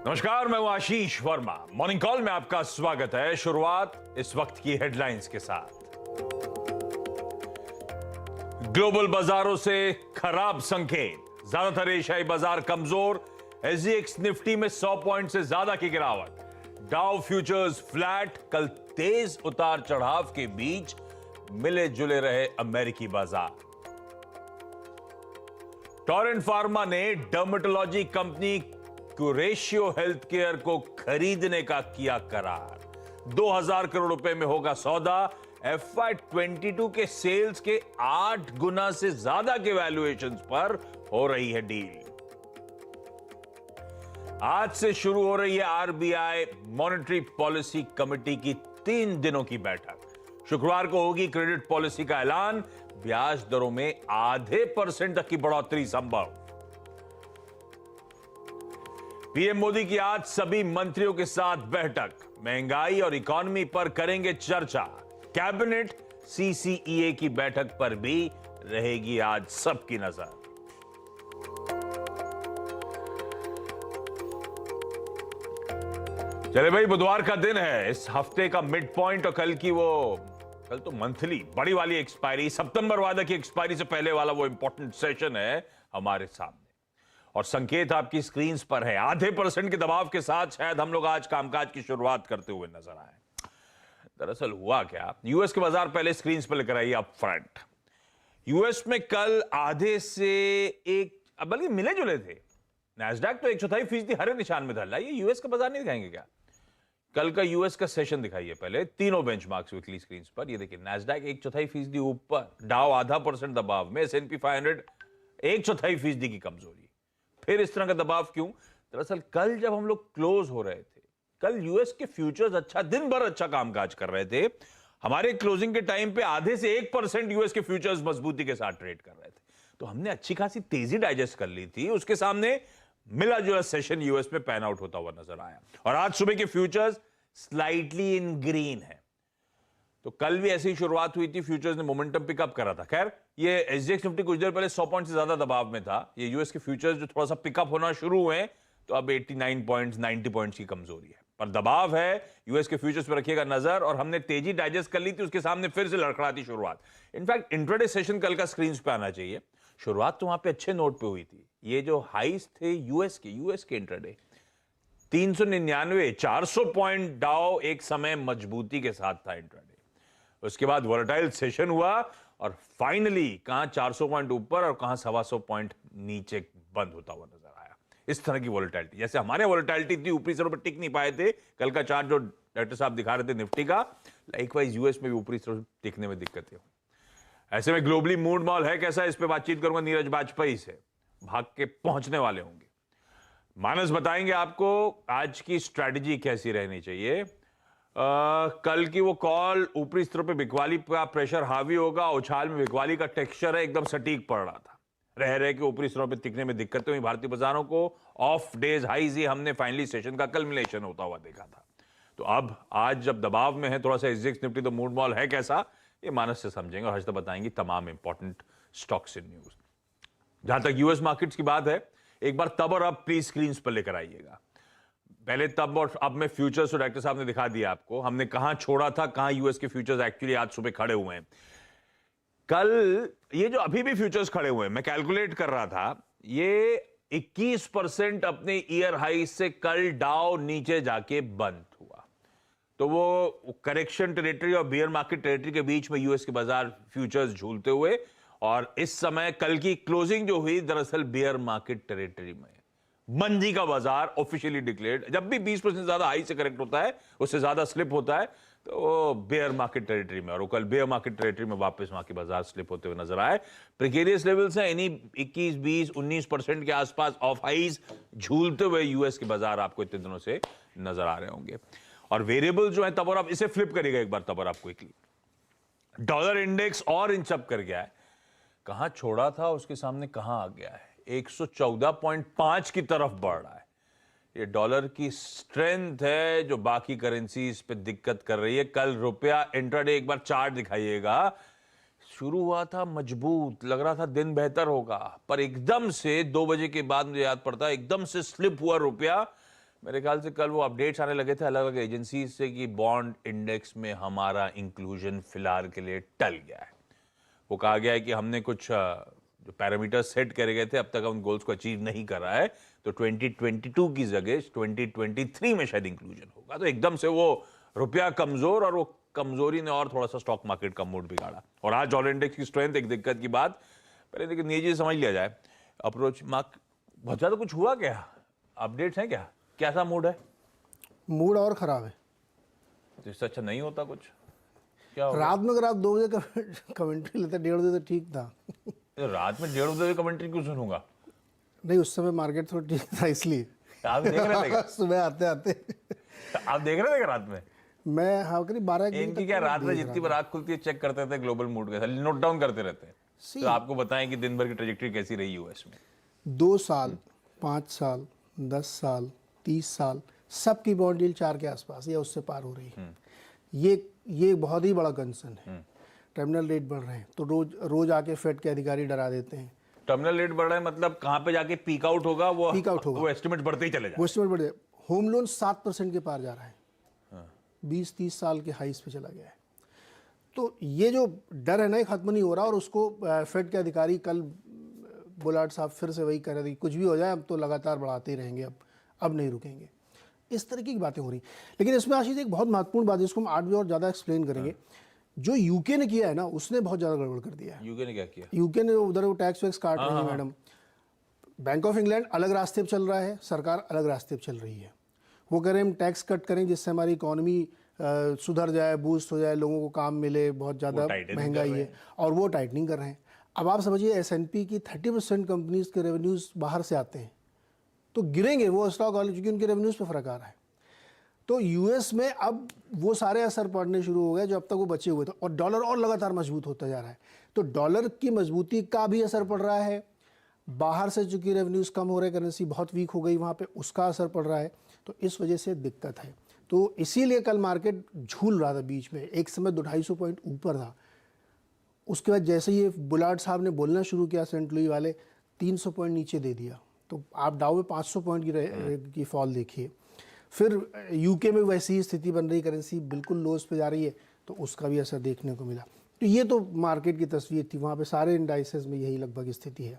नमस्कार, मैं हूं आशीष वर्मा। मॉर्निंग कॉल में आपका स्वागत है। शुरुआत इस वक्त की हेडलाइंस के साथ। ग्लोबल बाजारों से खराब संकेत, ज्यादातर एशियाई बाजार कमजोर। एसजीएक्स निफ्टी में 100 पॉइंट से ज्यादा की गिरावट। Dow futures flat. कल तेज उतार चढ़ाव के बीच मिले जुले रहे अमेरिकी बाजार। टोरेंट फार्मा ने डर्मेटोलॉजी कंपनी क्यूरेशियो हेल्थ केयर को खरीदने का किया करार। 2000 करोड़ रुपए में होगा सौदा। FY22 के सेल्स के 8 गुना से ज्यादा के वैल्यूएशंस पर हो रही है डील। आज से शुरू हो रही है आरबीआई मॉनेटरी पॉलिसी कमेटी की 3 दिनों की बैठक। शुक्रवार को होगी क्रेडिट पॉलिसी का ऐलान। ब्याज दरों में ½ % तक की बढ़ोतरी संभव। पीएम मोदी की आज सभी मंत्रियों के साथ बैठक। महंगाई और इकोनॉमी पर करेंगे चर्चा। कैबिनेट CCEA की बैठक पर भी रहेगी आज सबकी नजर। चले भाई, बुधवार का दिन है। इस हफ्ते का मिड पॉइंट और कल तो मंथली बड़ी वाली एक्सपायरी, सितंबर वादा की एक्सपायरी से पहले वाला वो इंपॉर्टेंट सेशन है हमारे सामने। और संकेत आपकी स्क्रीन पर है। ½ % के दबाव के साथ शायद हम लोग आज कामकाज की शुरुआत करते हुए नजर आए। दरअसल हुआ क्या, यूएस के बाजार पहले स्क्रीन पर लेकर आइए अप फ्रंट। यूएस में कल आधे से एक, बल्कि मिले जुले थे। नैस्डैक तो 1/4% हरे निशान में था। ये यूएस का बाजार नहीं दिखाएंगे क्या? कल का यूएस का सेशन दिखाइए पहले। तीनों बेंचमार्क्स वीकली स्क्रीन पर। ये देखिए, नैस्डैक 1/4% ऊपर, डाउ ½ % दबाव में, S&P 500 1/4% की कमजोरी। फिर इस तरह का दबाव क्यों? दरअसल कल जब हम लोग क्लोज हो रहे थे, कल यूएस के फ्यूचर्स दिन भर अच्छा कामकाज कर रहे थे। हमारे क्लोजिंग के टाइम पे आधे से 1% यूएस के फ्यूचर्स मजबूती के साथ ट्रेड कर रहे थे। तो हमने अच्छी खासी तेजी डाइजेस्ट कर ली थी। उसके सामने मिला जुला सेशन यूएस में पैन आउट होता हुआ नजर आया। और आज सुबह के फ्यूचर्स स्लाइटली इन ग्रीन है। तो कल भी ऐसी ही शुरुआत हुई थी, फ्यूचर्स ने मोमेंटम पिकअप करा था। खैर, ये एसजीएक्स निफ्टी कुछ देर पहले 100 पॉइंट से ज्यादा दबाव में था। ये यूएस के फ्यूचर्स जो थोड़ा सा पिकअप होना शुरू हुए, तो अब 89 पॉइंट्स 90 पॉइंट्स की कमजोरी है। पर दबाव है। यूएस के फ्यूचर्स पर रखिएगा नजर। और हमने तेजी डाइजेस्ट कर ली थी, उसके सामने फिर से लड़खड़ाती शुरुआत। इनफैक्ट इंट्राडे सेशन कल का स्क्रीन पे आना चाहिए। शुरुआत तो वहां पे अच्छे नोट पे हुई थी। ये जो हाइस थे यूएस के इंट्राडे 399, 400 पॉइंट डाउ एक समय मजबूती के साथ था इंट्राडे। उसके बाद वोलेटाइल सेशन हुआ और फाइनली कहां 400 पॉइंट ऊपर और कहां 125 पॉइंट नीचे बंद होता हुआ नजर आया। इस तरह की वोलेटाइलिटी, जैसे हमारे वोलेटाइलिटी थी, ऊपरी सिरों पर टिक नहीं पाए थे। कल का चार्ट जो डॉक्टर साहब दिखा रहे थे निफ्टी का, लाइकवाइज यूएस में भी ऊपरी सिरों टिकने में दिक्कतें हुई। ऐसे में ग्लोबली मूड मॉल है कैसा, इस पर बातचीत करूंगा नीरज बाजपेयी से। भाग के पहुंचने वाले होंगे। मानस बताएंगे आपको आज की स्ट्रैटेजी कैसी रहनी चाहिए। कल की वो कॉल, ऊपरी स्तरों पे बिकवाली का प्रेशर हावी होगा। उछाल में बिकवाली का टेक्सचर है, एकदम सटीक पड़ रहा था। रह के ऊपरी स्तरों पे टिकने में दिक्कतें हुई भारतीय बाजारों को। ऑफ डेज हाईज ही हमने फाइनली सेशन का कल्मिनेशन होता हुआ देखा था। तो अब आज जब दबाव में है थोड़ा सा एसजीएक्स निफ्टी, तो मूड मॉल है कैसा, ये मानस से समझेंगे। और हज तक बताएंगे तमाम इंपॉर्टेंट स्टॉक्स इन न्यूज। जहां तक यूएस मार्केट्स की बात है, एक बार तब और अब प्लीज स्क्रीन पर लेकर आइएगा। पहले तब और अब में फ्यूचर्स तो डॉक्टर साहब ने दिखा दिया आपको। हमने कहां छोड़ा था, कहां यूएस के फ्यूचर्स एक्चुअली आज सुबह खड़े हुए हैं। कल ये जो अभी भी फ्यूचर्स खड़े हुए हैं, मैं कैलकुलेट कर रहा था, ये 21% अपने ईयर हाई से कल डाउ नीचे जाके बंद हुआ। तो वो करेक्शन टेरिटरी और बियर मार्केट टेरिटरी के बीच में यूएस के बाजार फ्यूचर्स झूलते हुए, और इस समय कल की क्लोजिंग जो हुई दरअसल बियर मार्केट टेरिटरी में। मंदी का बाजार ऑफिशियली डिक्लेयर्ड। जब भी 20% ज्यादा हाई से करेक्ट होता है, उससे ज्यादा स्लिप होता है, तो वो बेयर मार्केट टेरिटरी में। और कल बेयर मार्केट टेरिटरी में वापस वहां के बाजार स्लिप होते हुए नजर आए। प्रिकेरियस लेवल्स हैं, इन्हीं 21, 20, 19% के आसपास ऑफ हाइज झूलते हुए यूएस के बाजार आपको इतने दिनों से नजर आ रहे होंगे। और वेरिएबल जो है तब और आप इसे फ्लिप करिएगा एक बार, तब और आप क्विकली। डॉलर इंडेक्स और इंचअप कर गया है। कहां छोड़ा था उसके सामने कहां आ गया है, 114.5 की तरफ बढ़ रहा है। ये डॉलर की स्ट्रेंथ है जो बाकी करेंसीज पे दिक्कत कर रही है। कल रुपया इंट्राडे, एक बार चार्ट दिखाइएगा, शुरू हुआ था मजबूत, लग रहा था दिन बेहतर होगा, पर एकदम से 2 बजे के बाद मुझे याद पड़ता है एकदम से स्लिप हुआ रुपया। मेरे ख्याल से कल वो अपडेट्स आने लगे थे अलग अलग एजेंसी से कि बॉन्ड इंडेक्स में हमारा इंक्लूजन फिलहाल के लिए टल गया है। वो कहा गया है कि हमने कुछ जो पैरामीटर सेट करे गए थे अब तक उन गोल्स को अचीव नहीं करा है, तो 2022 की जगह 2023 में शायद इंक्लूजन होगा। तो एकदम से वो रुपया कमजोर, और वो कमजोरी ने और थोड़ा सा स्टॉक मार्केट का मूड बिगाड़ा। और आज डॉलर इंडेक्स की स्ट्रेंथ एक दिक्कत की बात, पहले देखिए नीचे समझ लिया जाए अप्रोच मार्क बहुत ज्यादा कुछ हुआ क्या, अपडेट्स हैं क्या, कैसा मूड है? मूड और खराब है। तो इससे अच्छा नहीं होता कुछ, क्या होगा? रात में अगर आप 2 बजे कमेंट्री लेते 1:30 बजे तो ठीक था। तो रात में 1:30 बजे कमेंट्री क्यों सुनूंगा? नहीं, उस समय मार्केट थोड़ा ठीक था इसलिए। आप देख रहे थे क्या? सुबह आते आते आप देख रहे थे क्या रात में? मैं हाँ करीब 12 बजे इनकी क्या रात में जितनी बार आँख खुलती है चेक करते थे ग्लोबल मूड के साथ, नोट डाउन करते रहते हैं। तो आपको बताएं कि दिन भर की ट्रेजेक्टरी कैसी रही यूएस में। 2 साल, 5 साल, 10 साल, 30 साल सबकी बॉन्ड यील्ड 4 के आसपास या उससे पार हो रही है। ये बहुत ही बड़ा कंसर्न है। टर्मिनल रेट बढ़ रहे हैं तो रोज आके फेड के अधिकारी डरा देते हैं। टर्मिनल रेट बढ़ रहा है मतलब कहां पे जाके पीक आउट होगा, वो एस्टिमेट बढ़ते ही चले जाए। वो एस्टिमेट बढ़ जाए। होम लोन 7% के पार जा रहा है, 20-30 साल के हाईस पे चला गया है। तो ये जो डर है ना ये खत्म नहीं हो रहा, और उसको फेड के अधिकारी कल बुलार्ड साहब फिर से वही कह रहे थे, कुछ भी हो जाए अब तो लगातार बढ़ाते ही रहेंगे, अब नहीं रुकेंगे। इस तरीके की बातें हो रही। लेकिन इसमें आशीष एक बहुत महत्वपूर्ण बात है, जिसको हम आज भी और ज़्यादा एक्सप्लेन करेंगे। जो यूके ने किया है ना, उसने बहुत ज़्यादा गड़बड़ कर दिया है। यूके ने क्या किया? यूके ने उधर वो टैक्स वैक्स काट रही है मैडम। बैंक ऑफ इंग्लैंड अलग रास्ते पर चल रहा है, सरकार अलग रास्ते पर चल रही है। वो कह रहे हैं हम टैक्स कट करें जिससे हमारी इकोनॉमी सुधर जाए, बूस्ट हो जाए, लोगों को काम मिले, बहुत ज़्यादा महंगाई है, और वो टाइटनिंग कर रहे हैं। अब आप समझिए S&P की 30% कंपनीज के रेवेन्यूज़ बाहर से आते हैं, तो गिरेंगे वो स्टॉक वाले, क्योंकि उनके रेवेन्यूज़ पे फर्क आ रहा है। तो यूएस में अब वो सारे असर पड़ने शुरू हो गए जो अब तक वो बचे हुए थे, और डॉलर और लगातार मजबूत होता जा रहा है। तो डॉलर की मजबूती का भी असर पड़ रहा है, बाहर से चूंकि रेवेन्यूज़ कम हो रहे, करेंसी बहुत वीक हो गई वहाँ पे, उसका असर पड़ रहा है। तो इस वजह से दिक्कत है। तो इसीलिए कल मार्केट झूल रहा था बीच में, एक समय 200-250 पॉइंट ऊपर था। उसके बाद जैसे ही बुलार्ड साहब ने बोलना शुरू किया, सेंट लुई वाले 300 पॉइंट नीचे दे दिया, तो आप डाउ में 500 पॉइंट की फॉल देखिए। फिर यूके में वैसी ही स्थिति बन रही, करेंसी बिल्कुल लोस पे जा रही है, तो उसका भी असर देखने को मिला। तो ये तो मार्केट की तस्वीर थी, वहाँ पे सारे इंडाइसेस में यही लगभग स्थिति है।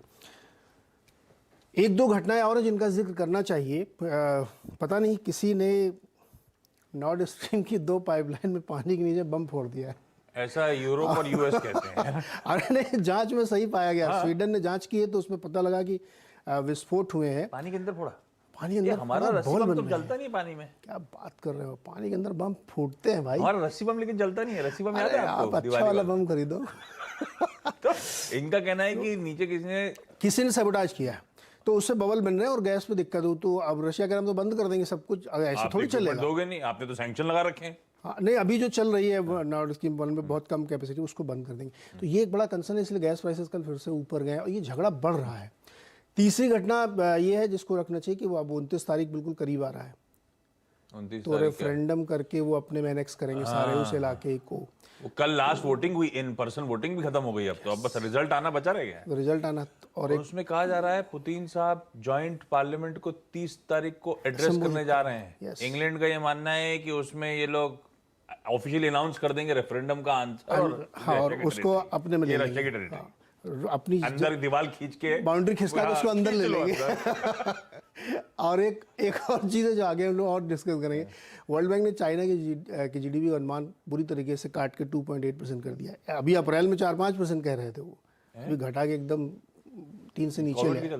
1-2 घटनाएं और जिनका जिक्र करना चाहिए। पता नहीं किसी ने नॉर्थ स्ट्रीम की 2 पाइपलाइन में पानी के नीचे बम फोड़ दिया है, ऐसा यूरोप और यूएस कहते हैं। अरे नहीं, जांच में सही पाया गया। स्वीडन ने जांच की है तो उसमें पता लगा कि विस्फोट हुए हैं। पानी के अंदर फोड़ा? पानी के अंदर हमारा रस्सी बम तो जलता नहीं पानी में। क्या बात कर रहे हो, पानी के अंदर बम फूटते हैं भाई। हमारा रस्सी बम लेकिन जलता नहीं है। रस्सी बम याद है आपको? आप अच्छा वाला बम खरीदो। तो इनका कहना है कि नीचे किसी ने सैबोटाज किया है, तो उससे बबल बन रहे हैं और गैस में दिक्कत हो। तो अब रशिया कह रहे हम तो बंद कर देंगे सब कुछ, ऐसे थोड़ी चलेगा। दोगे नहीं, आपने तो सैंक्शन लगा रखे हैं। हाँ नहीं, अभी जो चल रही है नॉर्थ स्ट्रीम 1 में बहुत कम कैपेसिटी, उसको बंद कर देंगे। तो ये एक बड़ा कंसर्न है, इसलिए गैस प्राइसेस कल फिर से ऊपर गए और ये झगड़ा बढ़ रहा है। तीसरी घटना ये है जिसको रखना चाहिए कि वो अब 29 तारीख बिल्कुल करीब आ रहा है, तो रेफरेंडम करके वो अपने में एनेक्स करेंगे सारे उस इलाके को। वो कल लास्ट वोटिंग हुई, इन पर्सन वोटिंग भी खत्म हो गई, अब तो अब बस रिजल्ट आना बचा रह गया है। रिजल्ट आना, और उसमें कहा जा रहा है पुतिन साहब जॉइंट पार्लियामेंट को 30 तारीख को एड्रेस करने जा रहे हैं। इंग्लैंड का ये मानना है कि उसमें ये लोग ऑफिशियली अनाउंस कर देंगे रेफरेंडम का आंसर, और उसको अपने में ले लेंगे, अपनी अंदर दीवार खींच के बाउंड्री खिसका के उसको अंदर ले लेंगे। और एक और चीज़ है जो आगे हम लोग और डिस्कस करेंगे। वर्ल्ड बैंक ने चाइना की जीडीपी का अनुमान बुरी तरीके से काट के 2.8% कर दिया है। अभी अप्रैल में 4-5% कह रहे थे, वो अभी घटा के एकदम 3 से नीचे है।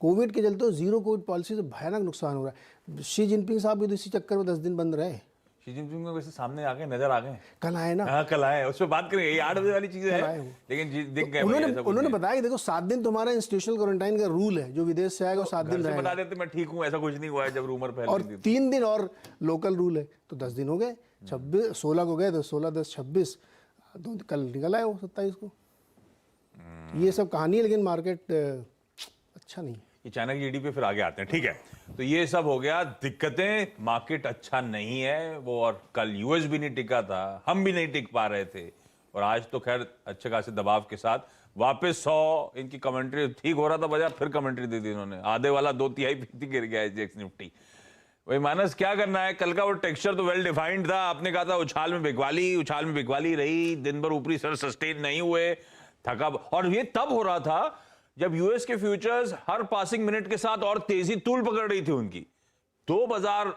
कोविड के चलते जीरो कोविड पॉलिसी से भयानक नुकसान हो रहा है। शी जिनपिंग साहब भी तो इसी चक्कर में 10 दिन बंद रहे। शी जिनपिंग में वैसे सामने आ गए, नजर आ गए, कल आए ना। हाँ कल आए, उस पर बात करेंगे। ये 8 बजे वाली चीजें हैं, लेकिन दिख गए। उन्होंने बताया कि देखो 7 दिन तुम्हारा इंस्टीट्यूशनल क्वारंटाइन का रूल है, जो विदेश से आएगा 7 दिन रहेगा। बता देते मैं ठीक हूँ, ऐसा कुछ नहीं हुआ है जब रूमर फैल और 3 दिन और लोकल रूल है, तो 10 दिन हो गए। 16 को गए तो 16, 10, 26, कल निकल आए वो 27 को। ये सब कहानी है, लेकिन मार्केट अच्छा नहीं। ये चाइना की जीडीपी फिर आगे आते हैं, ठीक है। तो ये सब हो गया, दिक्कतें, मार्केट अच्छा नहीं है वो, और कल यूएस भी नहीं टिका था, हम भी नहीं टिक पा रहे थे, और आज तो खैर अच्छे खासे दबाव के साथ वापस 100 इनकी कमेंट्री ठीक हो रहा था, बजाय फिर कमेंट्री दी थी इन्होंने, आधे वाला 2/3 गिर गया एसजीएक्स निफ्टी। वही मानस, क्या करना है? कल का वो टेक्सचर तो वेल डिफाइंड था, आपने कहा था उछाल में बिकवाली रही, दिन भर ऊपरी सर सस्टेन नहीं हुए, थका। और ये तब हो रहा था जब यूएस के फ्यूचर्स हर पासिंग मिनट के साथ और तेजी तूल पकड़ रही थी उनकी, तो बाजार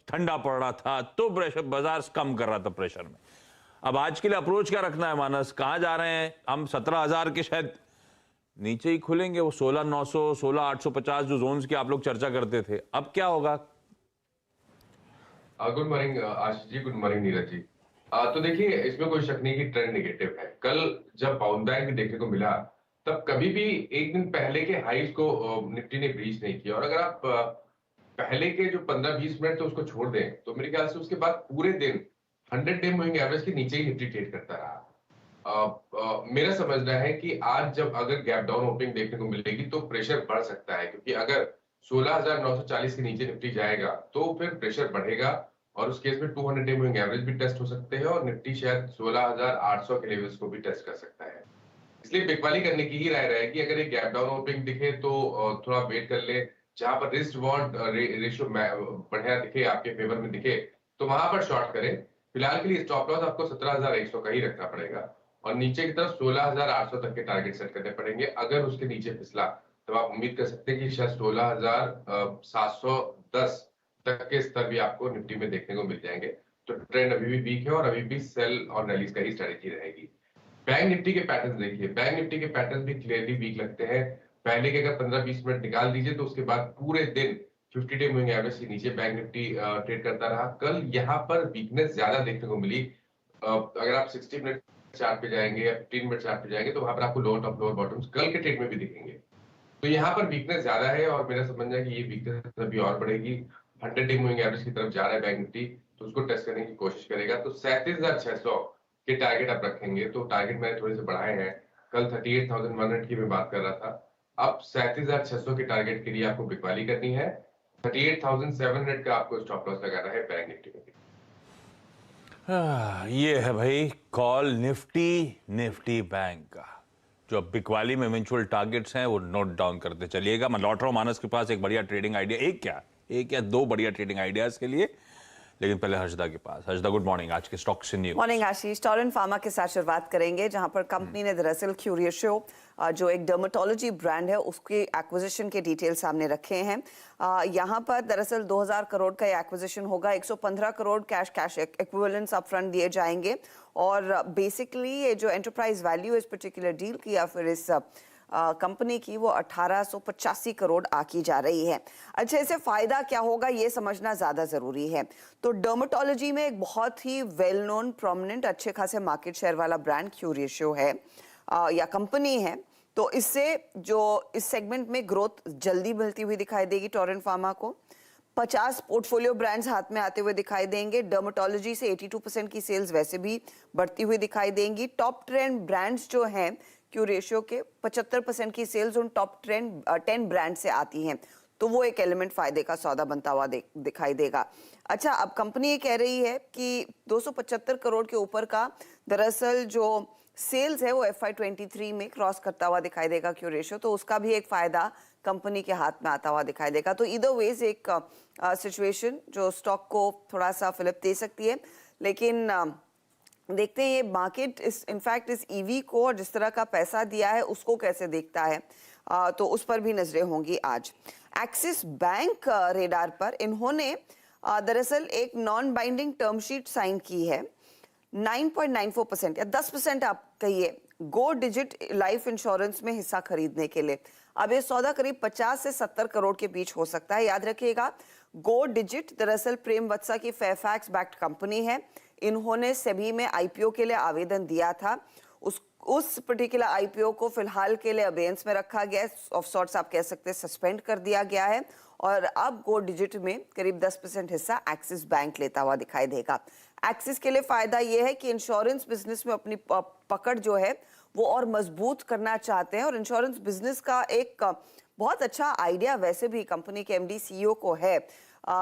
ठंडा पड़ रहा था, तो बाजार कम कर रहा था प्रेशर में। अब आज के लिए अप्रोच क्या रखना है मानस? कहां जा रहे हैं हम? 17,000 के शायद नीचे ही खुलेंगे, वो 16,900 16,850 जो जोन्स की आप लोग चर्चा करते थे, अब क्या होगा? Good morning Ashish ji, good morning Neeraj ji. तो देखिए, इसमें कोई शक नहीं कि ट्रेंड नेगेटिव है। कल जब बाउंस बैक भी देखने को मिला, तब कभी भी एक दिन पहले के हाइज को निफ्टी ने ब्रीच नहीं किया। और अगर आप पहले के जो 15-20 मिनट तो उसको छोड़ दें, तो मेरे ख्याल से उसके बाद पूरे दिन 100 डे मूविंग एवरेज के नीचे ही निफ्टी ट्रेड करता रहा। मेरा समझना है कि आज जब अगर गैप डाउन ओपनिंग देखने को मिलेगी तो प्रेशर बढ़ सकता है, क्योंकि अगर 16,940 के नीचे निफ्टी जाएगा तो फिर प्रेशर बढ़ेगा और उस केस में 200 डे मूविंग एवरेज भी टेस्ट हो सकते हैं और निफ्टी शायद 16,800 के लेवल्स को भी टेस्ट कर सकता है। इसलिए बिकवाली करने की ही राय रहेगी। अगर एक गैप डाउन ओपनिंग दिखे तो थोड़ा वेट कर ले, जहां पर रिस्क रिवॉर्ड रेशियो बढ़िया दिखे, आपके फेवर में दिखे, तो वहां पर शॉर्ट करें। फिलहाल के लिए स्टॉप लॉस आपको 17,100 का ही रखना पड़ेगा और नीचे की तरफ 16,800 तक के टारगेट सेट करने पड़ेंगे। अगर उसके नीचे फिसला तो आप उम्मीद कर सकते हैं कि शायद 16,710 तक के स्तर भी आपको निफ्टी में देखने को मिल जाएंगे। तो ट्रेंड अभी भी वीक है और अभी भी सेल और रैलीज का ही स्ट्रेटेजी रहेगी। बैंक निफ्टी के पैटर्न देखिए, बैंक निफ्टी के पैटर्न भी क्लियरली वीक लगते हैं। पहले के अगर 15-20 मिनट निकाल दीजिए तो उसके बाद पूरे दिन 50 डे मूविंग एवरेज के नीचे बैंक निफ्टी ट्रेड करता रहा। कल यहाँ पर वीकनेस ज्यादा देखने को मिली। अगर आप 60 मिनट चार्ट पे जाएंगे या 15 मिनट चार्ट पे जाएंगे तो वहां पर आपको लोअर टॉप लोअर बॉटम्स कल के ट्रेड में भी दिखेंगे। तो यहाँ पर वीकनेस ज्यादा है और मेरा समझना है कि ये वीकनेस अभी और बढ़ेगी। 100 डे मूविंग एवरेज की तरफ जा रहा है बैंक निफ्टी, तो उसको टेस्ट करने की कोशिश करेगा। तो 37,600 के टारगेट आप रखेंगे, तो टारगेट मैंने थोड़े से बढ़ाए हैं। कल 38,100 की मैं बात कर रहा था, अब 37,600 के टारगेट के लिए आपको बिकवाली करनी है। 38,700 का आपको स्टॉप लॉस लगाना है बैंक निफ्टी में। ये है भाई कॉल निफ्टी बैंक का। जो अब बिकवाली में इवेंचुअल टारगेट्स हैं वो नोट डाउन करते चलिएगा। मैं लौट रहा हूं मानस के पास एक बढ़िया ट्रेडिंग आइडिया, एक या दो बढ़िया ट्रेडिंग आइडियाज के लिए, लेकिन पहले हर्षदा के पास। Harshada, good morning. आज के स्टॉक्स से न्यूज़। मॉर्निंग आशीष। टोरेंट फार्मा के साथ शुरुआत करेंगे, जहां पर कंपनी ने दरअसल क्यूरेशियो जो एक डर्मेटोलॉजी ब्रांड है उसके एक्विजिशन के डिटेल सामने रखे हैं। यहां पर दरअसल 2,000 करोड़ का ये होगा। 115 करोड़ कैश इक्विवेलेंट्स अपफ्रंट दिए जाएंगे और बेसिकली ये जो एंटरप्राइज वैल्यू इस पर्टिकुलर डील की या फिर इस कंपनी की वो 1885 करोड़ आकी जा रही है। अच्छा, इससे फायदा क्या होगा ये समझना ज्यादा जरूरी है। तो डर्मेटोलॉजी में एक बहुत ही वेल नोन प्रोमिनेंट अच्छे खासे मार्केट शेयर वाला ब्रांड क्यूरेशियो है या कंपनी है। तो इससे जो इस सेगमेंट में ग्रोथ जल्दी मिलती हुई दिखाई देगी टोरेंट फार्मा को। 50 पोर्टफोलियो ब्रांड्स हाथ में आते हुए दिखाई देंगे। डर्मेटोलॉजी से 82% की सेल्स वैसे भी बढ़ती हुई दिखाई देंगी। टॉप ट्रेंड ब्रांड्स जो हैं क्यूरेशियो के 75% की सेल्स उन टॉप 10 ब्रांड से आती हैं, तो वो एक एलिमेंट फायदे का सौदा बनता हुआ दिखाई देगा। अच्छा, अब कंपनी ये कह रही है कि 275 करोड़ के ऊपर का दरअसल जो सेल्स है वो FY23 में क्रॉस करता हुआ दिखाई देगा क्यूरेशियो, तो उसका भी एक फायदा कंपनी के हाथ में आता हुआ दिखाई देगा। तो ईदर वेज एक सिचुएशन जो स्टॉक को थोड़ा सा फिलिप दे सकती है, लेकिन देखते हैं ये मार्केट इनफैक्ट इस ईवी को और जिस तरह का पैसा दिया है उसको कैसे देखता है, तो उस पर भी नजरें होंगी आज। एक्सिस बैंक रेडार पर इन्होंने दरअसल एक non binding term sheet sign की है 9.94% या 10% आप कहिए गो डिजिट लाइफ इंश्योरेंस में हिस्सा खरीदने के लिए। अब ये सौदा करीब 50 से 70 करोड़ के बीच हो सकता है। याद रखिएगा, गो डिजिट दरअसल प्रेम वत्सा की फेयरफैक्स बैक्ड कंपनी है। इन्होंने सेबी में आईपीओ के लिए आवेदन दिया था। उस पर्टिकुलर आईपीओ को फिलहाल के लिए अबेयंस में रखा गया है, ऑफ सॉर्ट्स आप कह सकते हैं सस्पेंड कर दिया गया है और अब गो डिजिट में करीब 10% हिस्सा एक्सिस बैंक लेता हुआ दिखाई देगा। एक्सिस के लिए फायदा यह है कि इंश्योरेंस बिजनेस में अपनी पकड़ जो है वो और मजबूत करना चाहते हैं और इंश्योरेंस बिजनेस का एक बहुत अच्छा आइडिया वैसे भी कंपनी के एमडी सीईओ को है,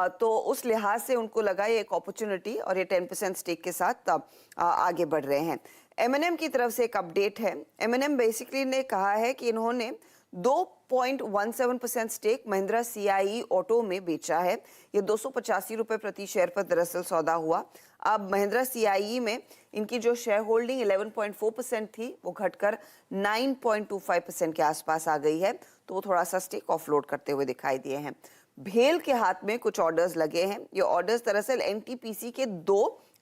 तो उस लिहाज से उनको लगा ये एक अपॉर्चुनिटी और ये 10% स्टेक के साथ आगे बढ़ रहे हैं। M&M की तरफ से एक अपडेट है। M&M बेसिकली ने कहा है कि इन्होंने 2.17% स्टेक महिंद्रा सीआईई ऑटो में बेचा है। ये 285 रुपए प्रति शेयर पर दरअसल सौदा हुआ। अब महिंद्रा सीआईई में इनकी जो शेयर होल्डिंग 11.4% थी वो घटकर 9.25% के आसपास आ गई है, तो वो थोड़ा सा स्टेक ऑफलोड करते हुए दिखाई दिए हैं। भेल के हाथ में कुछ ऑर्डर्स लगे हैं। ये ऑर्डर्स दरअसल एनटीपीसी के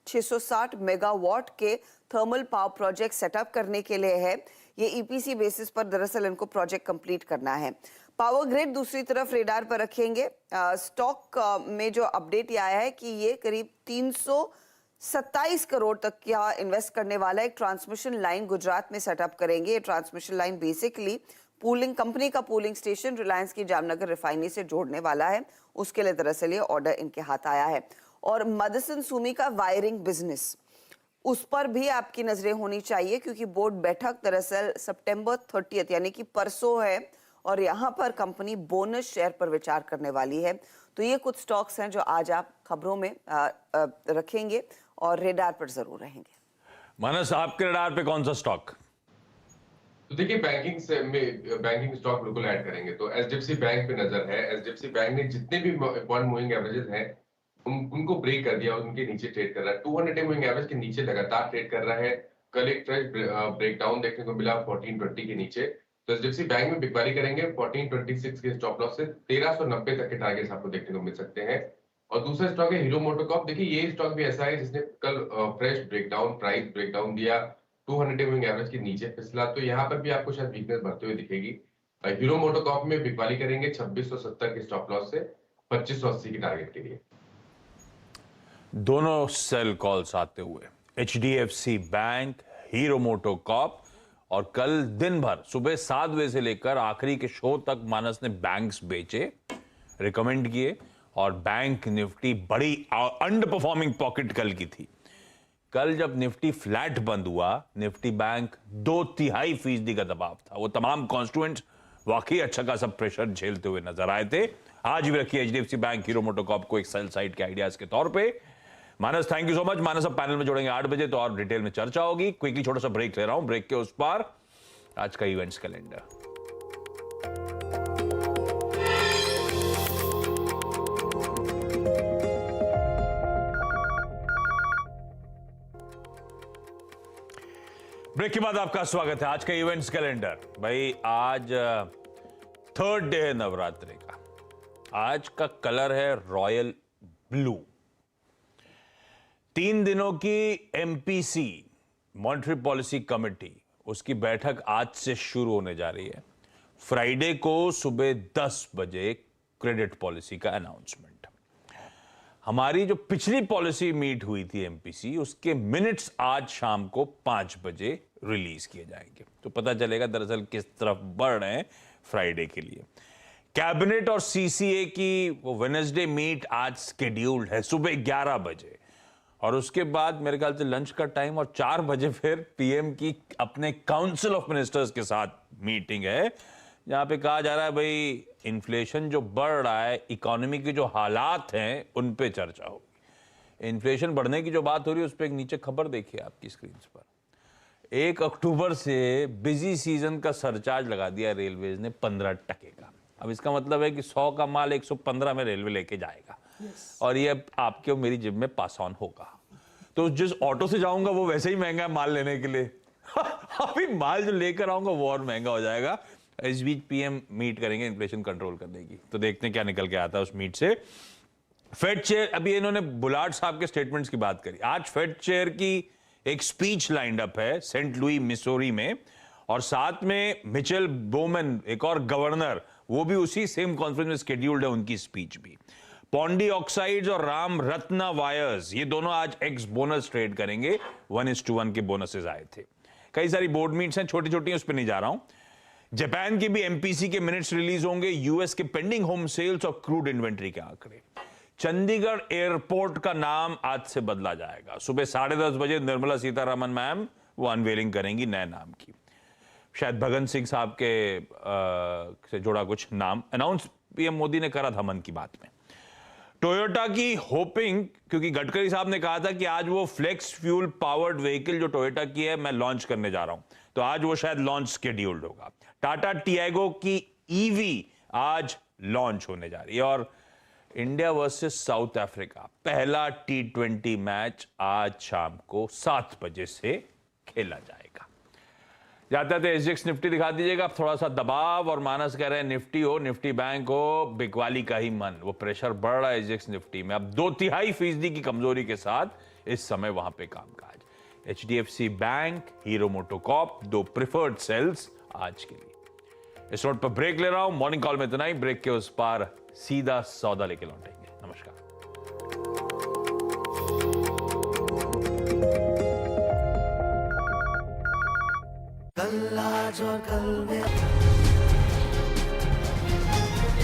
660 मेगावाट के थर्मल पावर प्रोजेक्ट सेटअप करने के लिए है। ये ईपीसी बेसिस पर दरअसल इनको प्रोजेक्ट कंप्लीट करना है। पावर ग्रिड दूसरी तरफ रेडार पर रखेंगे। स्टॉक में जो अपडेट ये आया है कि ये करीब 327 करोड़ तक का इन्वेस्ट करने वाला एक ट्रांसमिशन लाइन गुजरात में सेटअप करेंगे। ये transmission line basically pooling company का पूलिंग स्टेशन रिलायंस की जामनगर रिफाइनरी से जोड़ने वाला है। उसके लिए दरअसल ये ऑर्डर इनके हाथ आया है। और मदसन सुमी का वायरिंग बिजनेस, उस पर भी आपकी नजरें होनी चाहिए, क्योंकि बोर्ड बैठक दरअसल सितंबर 30 यानी कि परसों है, और यहाँ पर कंपनी बोनस शेयर पर विचार करने वाली है। तो ये कुछ स्टॉक्स हैं जो आज आप खबरों में रखेंगे और रेडार पर जरूर रहेंगे। मानस, आपके रेडार पे कौन सा स्टॉक? तो देखिए, बैंकिंग स्टॉक बिल्कुल ऐड करेंगे तो एचडीएफसी बैंक पे नजर है। एचडीएफसी बैंक ने जितने भी बॉन्ड मूविंग एवरेजेस हैं उनको ब्रेक कर दिया, उनके नीचे ट्रेड कर रहा है। 200 डे मूविंग एवरेज के नीचे लगातार ट्रेड कर रहा है। कल एक फ्रेश ब्रेकडाउन देखने को मिला 1420 के नीचे। तो एचडीएफसी बैंक में बिकवाली करेंगे 1426 के स्टॉप लॉस से 1390 तक के टारगेट्स आपको देखने को मिल सकते हैं। और दूसरा स्टॉक है हीरो मोटोकॉर्प। देखिए, ये स्टॉक भी ऐसा है जिसने कल फ्रेश ब्रेकडाउन, प्राइस ब्रेकडाउन दिया, 200 डे मूविंग एवरेज के नीचे फिसला, तो यहाँ पर भी आपको शायद वीकनेस बढ़ते हुए दिखेगी। हीरो मोटोकॉर्प में बिकवाली करेंगे 2670 के स्टॉप लॉस से 2580 के टारगेट के लिए। दोनों सेल कॉल्स आते हुए एचडीएफसी बैंक, हीरो मोटोकॉर्प, और कल दिन भर सुबह 7 बजे से लेकर आखिरी के शो तक मानस ने बैंक्स बेचे, रिकमेंड किए, और बैंक निफ्टी बड़ी अंडर परफॉर्मिंग पॉकेट कल की थी। कल जब निफ्टी फ्लैट बंद हुआ, निफ्टी बैंक 2/3% का दबाव था। वो तमाम कॉन्स्टिट्यूएंट्स वाकई अच्छा खासा प्रेशर झेलते हुए नजर आए थे। आज भी रखिए एचडीएफसी बैंक, हीरो मोटोकॉर्प को एक सेल साइड के आइडियाज के तौर पे। मानस, थैंक यू सो मच। मानस अब पैनल में जोड़ेंगे 8 बजे, तो और डिटेल में चर्चा होगी। क्विकली छोटा सा ब्रेक ले रहा हूं, ब्रेक के उस पार आज का इवेंट्स कैलेंडर। ब्रेक के बाद आपका स्वागत है। आज का इवेंट्स कैलेंडर, भाई आज 3rd डे है नवरात्रि का। आज का कलर है रॉयल ब्लू। 3 दिनों की एमपीसी मॉनेटरी पॉलिसी कमेटी, उसकी बैठक आज से शुरू होने जा रही है। फ्राइडे को सुबह 10 बजे क्रेडिट पॉलिसी का अनाउंसमेंट। हमारी जो पिछली पॉलिसी मीट हुई थी एमपीसी, उसके मिनट्स आज शाम को 5 बजे रिलीज किए जाएंगे, तो पता चलेगा दरअसल किस तरफ बढ़ रहे हैं फ्राइडे के लिए। कैबिनेट और सीसीए की वो वेडनेसडे मीट आज शेड्यूल्ड है सुबह 11 बजे, और उसके बाद मेरे ख्याल से लंच का टाइम, और 4 बजे फिर पीएम की अपने काउंसिल ऑफ मिनिस्टर्स के साथ मीटिंग है, जहां पे कहा जा रहा है भाई इन्फ्लेशन जो बढ़ रहा है, इकोनॉमी के जो हालात हैं उन पे चर्चा होगी। इन्फ्लेशन बढ़ने की जो बात हो रही है उस पर एक नीचे खबर देखिए आपकी स्क्रीन पर। 1 अक्टूबर से बिजी सीजन का सरचार्ज लगा दिया रेलवेज ने 15% का। अब इसका मतलब है कि 100 का माल 115 में रेलवे लेके जाएगा, और ये आपके और मेरी जेब में पास ऑन होगा। तो जिस ऑटो से जाऊंगा वो वैसे ही महंगा है माल लेने के लिए अभी माल जो लेकर आऊंगा वो और महंगा हो जाएगा। इस बीच पीएम मीट करेंगे इन्फ्लेशन कंट्रोल करने की, तो देखते हैं क्या निकल के आता है उस मीट से। फेड चेयर, अभी इन्होंने बुलार्ड साहब के स्टेटमेंट्स की बात करी। आज फेड चेयर की एक स्पीच लाइंड अप है सेंट लुई मिसोरी में, और साथ में मिचेल बोमन, एक और गवर्नर, वो भी उसी सेम कॉन्फ्रेंस में शेड्यूल्ड है उनकी स्पीच भी। पॉन्डी ऑक्साइड्स और राम रत्ना वायर्स, ये दोनों आज एक्स बोनस ट्रेड करेंगे। 1:1 के बोनसेस आए थे। कई सारी बोर्ड मीट्स हैं, छोटी छोटी, उस पर नहीं जा रहा हूं। जापान की भी एमपीसी के मिनट्स रिलीज होंगे। यूएस के पेंडिंग होम सेल्स और क्रूड इन्वेंट्री के आंकड़े। चंडीगढ़ एयरपोर्ट का नाम आज से बदला जाएगा। सुबह 10:30 बजे निर्मला सीतारमन मैम वो अनवेलिंग करेंगी नए नाम की। शायद भगत सिंह साहब के से जुड़ा कुछ नाम अनाउंस पीएम मोदी ने करा था मन की बात में। टोयोटा की होपिंग, क्योंकि गडकरी साहब ने कहा था कि आज वो फ्लेक्स फ्यूल पावर्ड व्हीकल जो टोयोटा की है मैं लॉन्च करने जा रहा हूं, तो आज वो शायद लॉन्च शेड्यूल्ड होगा। टाटा टियागो की ईवी आज लॉन्च होने जा रही है और इंडिया वर्सेस साउथ अफ्रीका पहला T20 मैच आज शाम को 7 बजे से खेला जाएगा। जाते थे एसजीएक्स निफ्टी दिखा दीजिएगा। थोड़ा सा दबाव और मानस कह रहे हैं निफ्टी हो, निफ्टी बैंक हो, बिकवाली का ही मन, वो प्रेशर बढ़ रहा है एसजीएक्स निफ्टी में। अब 2/3% की कमजोरी के साथ इस समय वहां पे कामकाज। HDFC Bank, Hero MotoCorp 2 preferred sales आज के लिए। इस नोट पर ब्रेक ले रहा हूं। मॉर्निंग कॉल में इतना ही। ब्रेक के उस पार सीधा सौदा लेके लौटेंगे। नमस्कार। कल आज और कल में